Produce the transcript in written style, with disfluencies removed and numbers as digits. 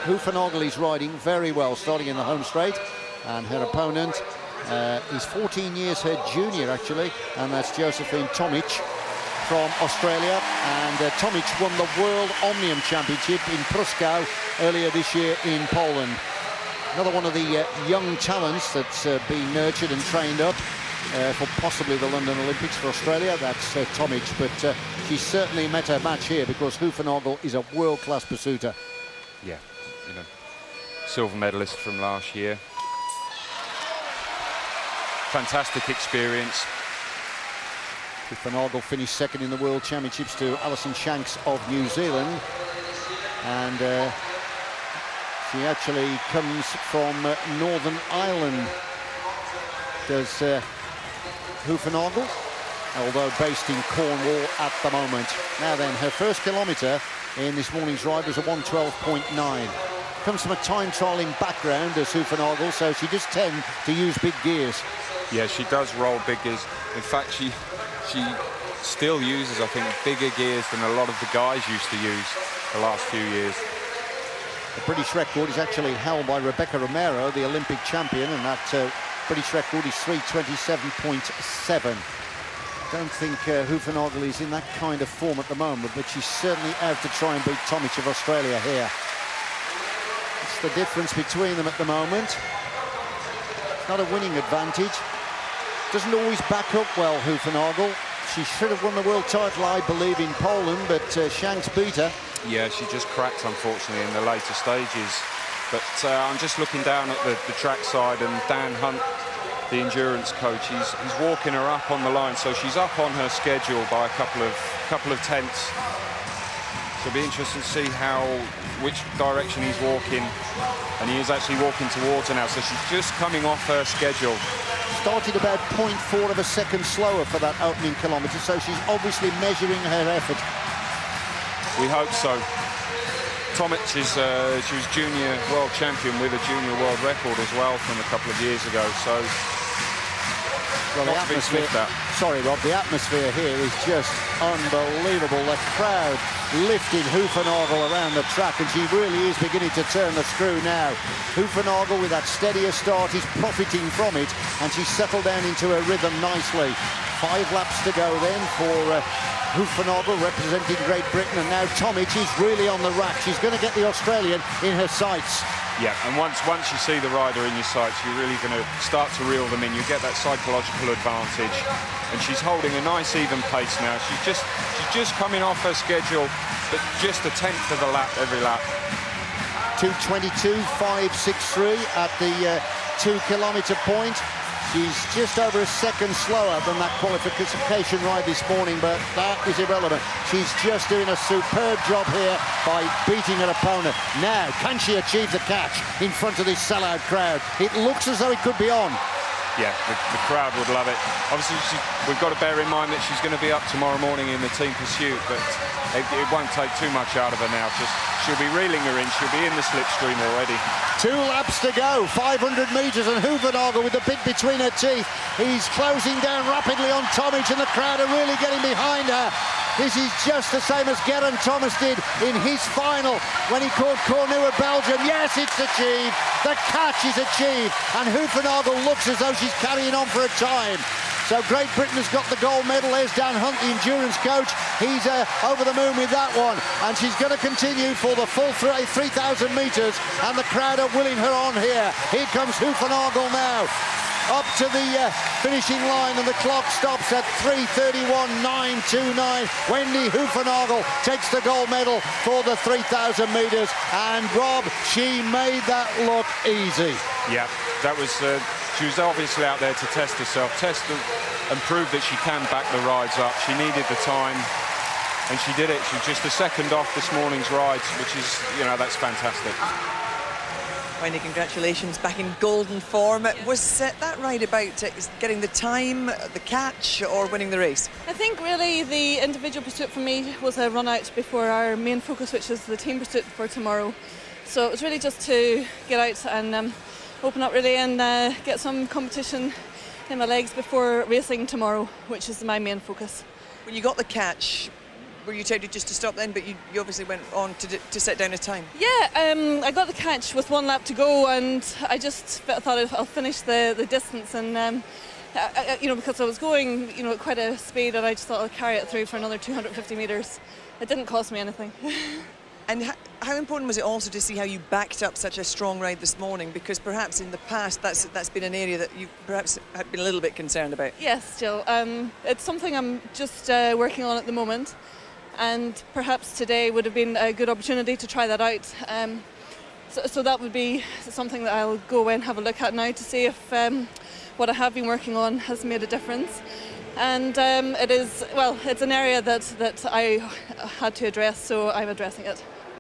Houvenaghel is riding very well, starting in the home straight, and her opponent is 14 years her junior, actually, and that's Josie Tomic from Australia. And Tomic won the World Omnium Championship in Pruskow earlier this year in Poland. Another one of the young talents that's being nurtured and trained up for possibly the London Olympics for Australia. That's Tomic, but she certainly met her match here because Houvenaghel is a world-class pursuiter. Yeah, you know, silver medalist from last year. Fantastic experience. Houvenaghel finished second in the World Championships to Alison Shanks of New Zealand, and she actually comes from Northern Ireland. Does Houvenaghel, although based in Cornwall at the moment. Now then, her first kilometre in this morning's ride was a 1:12.9. Comes from a time trialling background as Houvenaghel, so she does tend to use big gears. Yeah, she does roll big gears. In fact, she still uses, I think, bigger gears than a lot of the guys used to use the last few years. The British record is actually held by Rebecca Romero, the Olympic champion, and that British record is 3:27.7. Don't think Houvenaghel is in that kind of form at the moment, but she's certainly out to try and beat Tomic of Australia here. It's the difference between them at the moment. Not a winning advantage. Doesn't always back up well, Houvenaghel. She should have won the world title, I believe, in Poland, but Shanks beat her. Yeah, she just cracked, unfortunately, in the later stages. But I'm just looking down at the track side, and Dan Hunt, the endurance coach, he's walking her up on the line, so she's up on her schedule by a couple of tenths. So it'll be interesting to see which direction he's walking, and he is actually walking towards her now, so she's just coming off her schedule. Started about 0.4 of a second slower for that opening kilometre, so she's obviously measuring her effort. We hope so. Tomic she was junior world champion with a junior world record as well from a couple of years ago, so well, the atmosphere, sorry Rob, the atmosphere here is just unbelievable. The crowd lifting Houvenaghel around the track, and she really is beginning to turn the screw now. Houvenaghel, with that steadier start, is profiting from it, and she's settled down into her rhythm nicely. 5 laps to go then for Houvenaghel representing Great Britain, and now Tomic is really on the rack. She's going to get the Australian in her sights. Yeah, and once you see the rider in your sights, you're really going to start to reel them in. You get that psychological advantage, and she's holding a nice even pace now. She's just coming off her schedule, but just a tenth of a lap every lap. 2:22.563 at the 2 kilometre point. She's just over a second slower than that qualification ride this morning, but that is irrelevant. She's just doing a superb job here by beating her opponent. Now, can she achieve the catch in front of this sellout crowd? It looks as though it could be on. Yeah, the crowd would love it. Obviously, we've got to bear in mind that she's going to be up tomorrow morning in the team pursuit, but it won't take too much out of her now. She'll be reeling her in. She'll be in the slipstream already. 2 laps to go, 500 metres, and Houvenaghel with the bit between her teeth. He's closing down rapidly on Tomic, and the crowd are really getting behind her. This is just the same as Geraint Thomas did in his final when he caught Cornu of Belgium. Yes, it's achieved. The catch is achieved, and Houvenaghel looks as though she's carrying on for a time. So Great Britain has got the gold medal. There's Dan Hunt, the endurance coach. He's over the moon with that one. And she's going to continue for the full 3,000 metres. And the crowd are willing her on here. Here comes Houvenaghel now. Up to the finishing line, and the clock stops at 3:31.929. Wendy Houvenaghel takes the gold medal for the 3,000 metres. And Rob, she made that look easy. Yeah, that was... she was obviously out there to test herself, and prove that she can back the rides up. She needed the time, and she did it. She was just a second off this morning's rides, which is, you know, that's fantastic. Wendy, congratulations, back in golden form. Was that ride about getting the time, the catch, or winning the race? I think really the individual pursuit for me was a run out before our main focus, which is the team pursuit for tomorrow. So it was really just to get out and open up really and get some competition in my legs before racing tomorrow, which is my main focus. When you got the catch, were you tempted just to stop then? But you obviously went on to set down a time. Yeah, I got the catch with 1 lap to go, and I just thought I'll finish the distance, and because I was going at quite a speed, and I just thought I'll carry it through for another 250 metres. It didn't cost me anything. And how important was it also to see how you backed up such a strong ride this morning? Because perhaps in the past that's been an area that you perhaps had been a little bit concerned about. Yes, Jill. It's something I'm just working on at the moment, and perhaps today would have been a good opportunity to try that out. So that would be something that I'll go away and have a look at now to see if what I have been working on has made a difference. And it's an area that I had to address, so I'm addressing it.